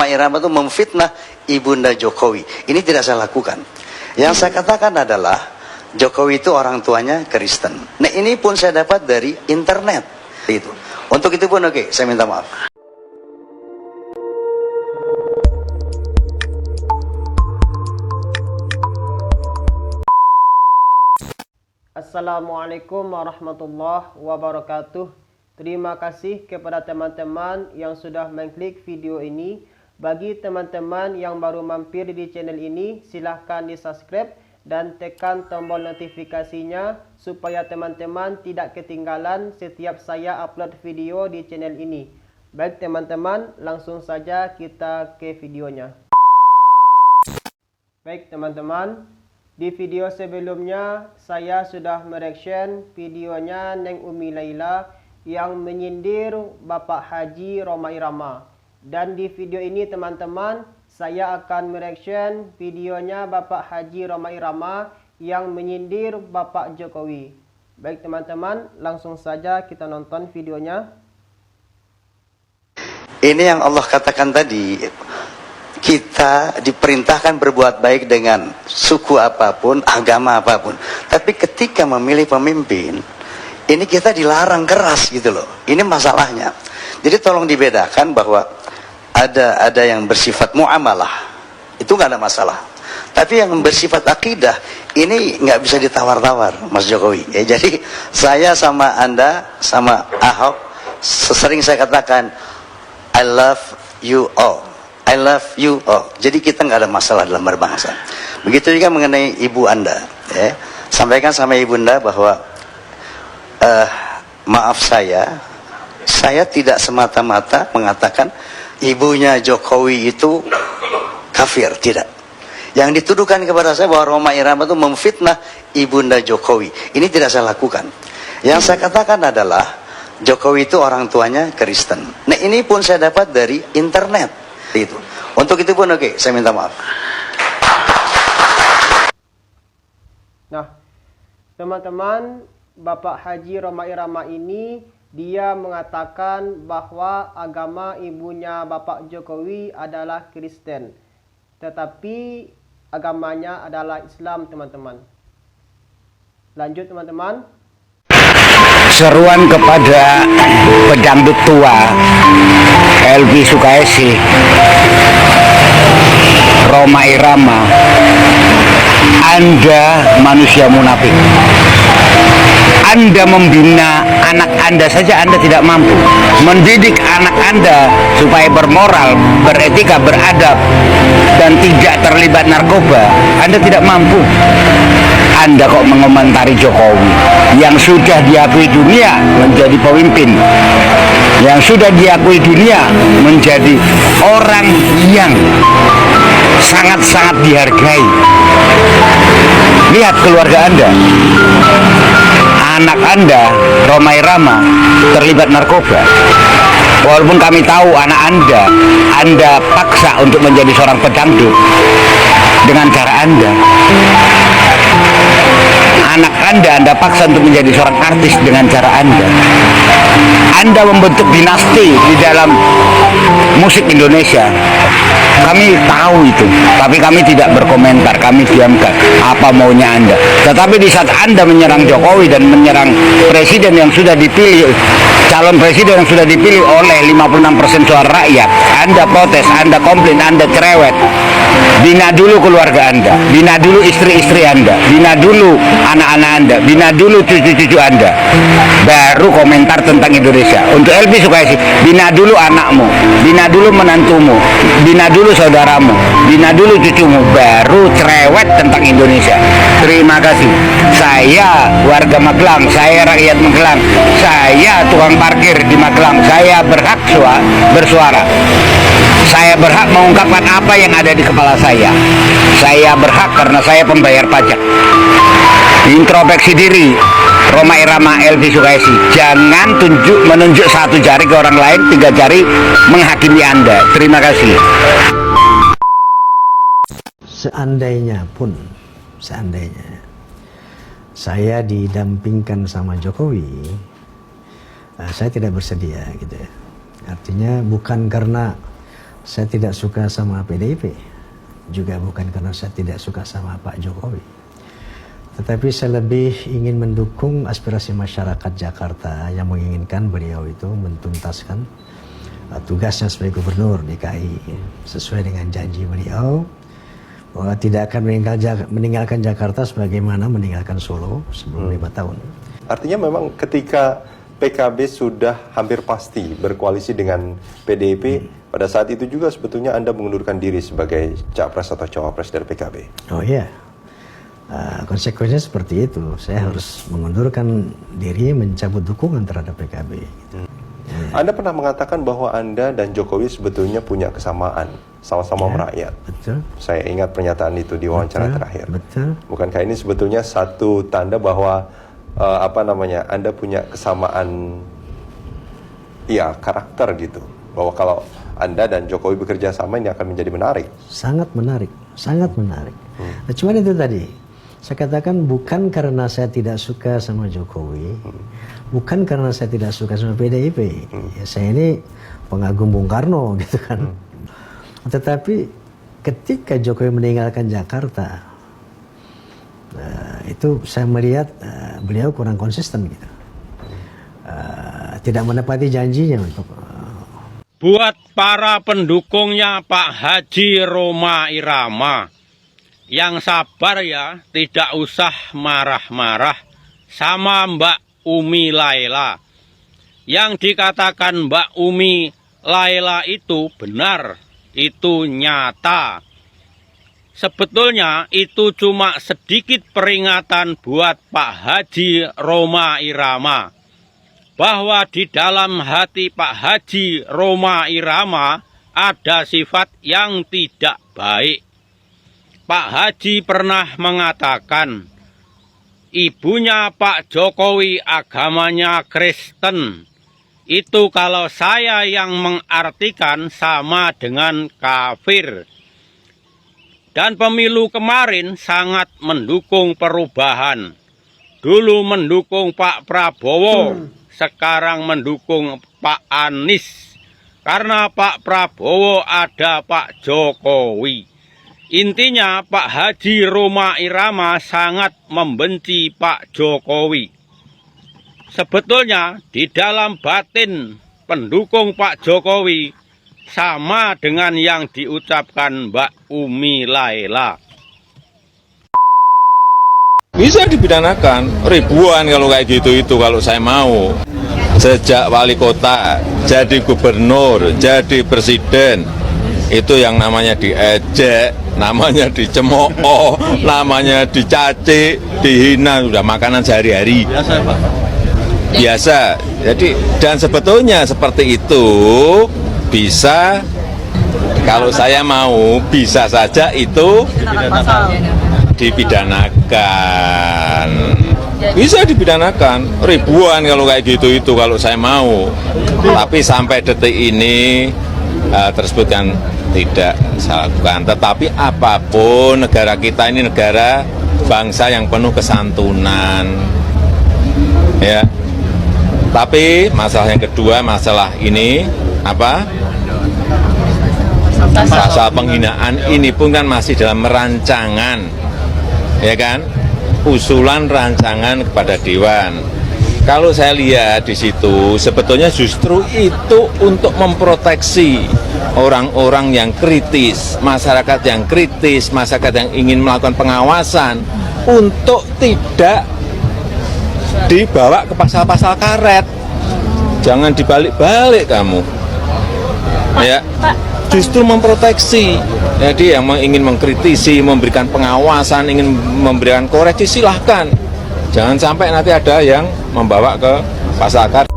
Rhoma Irama itu memfitnah Ibunda Jokowi. Ini tidak saya lakukan. Yang saya katakan adalah Jokowi itu orang tuanya Kristen. Nah ini pun saya dapat dari internet. Itu. Untuk itu pun oke, saya minta maaf. Assalamualaikum warahmatullahi wabarakatuh. Terima kasih kepada teman-teman yang sudah mengklik video ini. Bagi teman-teman yang baru mampir di channel ini, silahkan di subscribe dan tekan tombol notifikasinya supaya teman-teman tidak ketinggalan setiap saya upload video di channel ini. Baik teman-teman, langsung saja kita ke videonya. Baik teman-teman, di video sebelumnya saya sudah mereaction videonya Neng Umi Laila yang menyindir Bapak Haji Rhoma Irama. Dan di video ini teman-teman, saya akan mereaction videonya Bapak Haji Rhoma Irama yang menyindir Bapak Jokowi. Baik teman-teman, langsung saja kita nonton videonya. Ini yang Allah katakan tadi, kita diperintahkan berbuat baik dengan suku apapun, agama apapun. Tapi ketika memilih pemimpin, ini kita dilarang keras gitu loh. Ini masalahnya. Jadi tolong dibedakan bahwa ada yang bersifat muamalah, itu nggak ada masalah. Tapi yang bersifat akidah, ini nggak bisa ditawar-tawar, Mas Jokowi. Ya, jadi saya sama Anda, sama Ahok, sering saya katakan, I love you all. I love you all. Jadi kita nggak ada masalah dalam berbangsa. Begitu juga mengenai ibu Anda. Ya. Sampaikan sama ibunda bahwa maaf saya tidak semata-mata mengatakan ibunya Jokowi itu kafir, tidak. Yang dituduhkan kepada saya bahwa Rhoma Irama itu memfitnah Ibunda Jokowi. Ini tidak saya lakukan. Yang saya katakan adalah Jokowi itu orang tuanya Kristen. Nah ini pun saya dapat dari internet. Itu. Untuk itu pun oke, saya minta maaf. Nah, teman-teman, Bapak Haji Rhoma Irama ini dia mengatakan bahwa agama ibunya Bapak Jokowi adalah Kristen, tetapi agamanya adalah Islam teman-teman. Lanjut teman-teman. Seruan kepada pedangdut tua Elvi Sukaesi, Rhoma Irama, Anda manusia munafik. Anda membina anak Anda saja Anda tidak mampu. Mendidik anak Anda supaya bermoral, beretika, beradab, dan tidak terlibat narkoba, Anda tidak mampu. Anda kok mengomentari Jokowi yang sudah diakui dunia menjadi pemimpin, yang sudah diakui dunia menjadi orang yang sangat-sangat dihargai. Lihat keluarga Anda, anak Anda, Rhoma Irama, terlibat narkoba. Walaupun kami tahu anak Anda paksa untuk menjadi seorang pedangdut dengan cara Anda. Anak Anda paksa untuk menjadi seorang artis dengan cara Anda. Anda membentuk dinasti di dalam musik Indonesia. Kami tahu itu, tapi kami tidak berkomentar, kami diamkan apa maunya Anda. Tetapi di saat Anda menyerang Jokowi dan menyerang presiden yang sudah dipilih, calon presiden yang sudah dipilih oleh 56% suara rakyat, Anda protes, Anda komplain, Anda cerewet. Bina dulu keluarga Anda, bina dulu istri-istri Anda, bina dulu anak-anak Anda, bina dulu cucu-cucu Anda, baru komentar tentang Indonesia. Untuk Elvi Sukaesi, bina dulu anakmu, bina dulu menantumu, bina dulu saudaramu, bina dulu cucumu, baru cerewet tentang Indonesia. Terima kasih. Saya warga Magelang, saya rakyat Magelang, saya tukang parkir di Magelang, saya berhak bersuara. Saya berhak mengungkapkan apa yang ada di kepala saya. Saya berhak karena saya pembayar pajak. Introspeksi diri, Rhoma Irama, Elvi Sukaesi. Jangan menunjuk satu jari ke orang lain, 3 jari menghakimi Anda. Terima kasih. Seandainya saya didampingkan sama Jokowi, saya tidak bersedia gitu ya. Artinya bukan karena saya tidak suka sama PDIP, juga bukan karena saya tidak suka sama Pak Jokowi. Tetapi saya lebih ingin mendukung aspirasi masyarakat Jakarta yang menginginkan beliau itu mentuntaskan tugasnya sebagai gubernur DKI sesuai dengan janji beliau bahwa tidak akan meninggalkan Jakarta sebagaimana meninggalkan Solo sebelum 5 tahun. Artinya memang ketika PKB sudah hampir pasti berkoalisi dengan PDIP, pada saat itu juga sebetulnya Anda mengundurkan diri sebagai capres atau cawapres dari PKB. Oh iya, konsekuensinya seperti itu. Saya harus mengundurkan diri, mencabut dukungan terhadap PKB. Gitu. Anda pernah mengatakan bahwa Anda dan Jokowi sebetulnya punya kesamaan, sama-sama merakyat. Betul. Saya ingat pernyataan itu di wawancara terakhir. Betul. Bukankah ini sebetulnya satu tanda bahwa Anda punya kesamaan, ya, karakter gitu, bahwa kalau Anda dan Jokowi bekerja sama ini akan menjadi menarik. Sangat menarik, sangat menarik. Nah, cuman itu tadi, saya katakan bukan karena saya tidak suka sama Jokowi, bukan karena saya tidak suka sama PDIP. Ya, saya ini pengagum Bung Karno gitu kan. Tetapi ketika Jokowi meninggalkan Jakarta, itu saya melihat beliau kurang konsisten gitu. Tidak menepati janjinya untuk buat para pendukungnya Pak Haji Rhoma Irama yang sabar ya, tidak usah marah-marah sama Mbak Umi Laila. Yang dikatakan Mbak Umi Laila itu benar, itu nyata. Sebetulnya itu cuma sedikit peringatan buat Pak Haji Rhoma Irama, bahwa di dalam hati Pak Haji Rhoma Irama ada sifat yang tidak baik. Pak Haji pernah mengatakan, ibunya Pak Jokowi agamanya Kristen. Itu kalau saya yang mengartikan sama dengan kafir. Dan pemilu kemarin sangat mendukung perubahan. Dulu mendukung Pak Prabowo, sekarang mendukung Pak Anies. Karena Pak Prabowo ada Pak Jokowi. Intinya Pak Haji Rhoma Irama sangat membenci Pak Jokowi. Sebetulnya di dalam batin pendukung Pak Jokowi sama dengan yang diucapkan Mbak Umi Laila. Bisa dipidanakan ribuan kalau kayak gitu itu kalau saya mau. Sejak wali kota, jadi gubernur, jadi presiden, itu yang namanya diejek, namanya dicemooh, namanya dicaci, dihina, sudah makanan sehari-hari. Biasa. Jadi dan sebetulnya seperti itu bisa, kalau saya mau bisa saja itu dipidanakan. Bisa dipidanakan ribuan kalau kayak gitu itu kalau saya mau. Tapi sampai detik ini tersebut kan tidak saya lakukan. Tetapi apapun, negara kita ini negara bangsa yang penuh kesantunan, ya. Tapi masalah yang kedua, masalah ini apa? Pasal penghinaan ini pun kan masih dalam rancangan, ya kan? Usulan rancangan kepada Dewan. Kalau saya lihat di situ, sebetulnya justru itu untuk memproteksi orang-orang yang kritis, masyarakat yang kritis, masyarakat yang ingin melakukan pengawasan untuk tidak dibawa ke pasal-pasal karet. Jangan dibalik-balik kamu. Ya, justru memproteksi. Jadi yang ingin mengkritisi, memberikan pengawasan, ingin memberikan koreksi, silahkan. Jangan sampai nanti ada yang membawa ke pasal karet.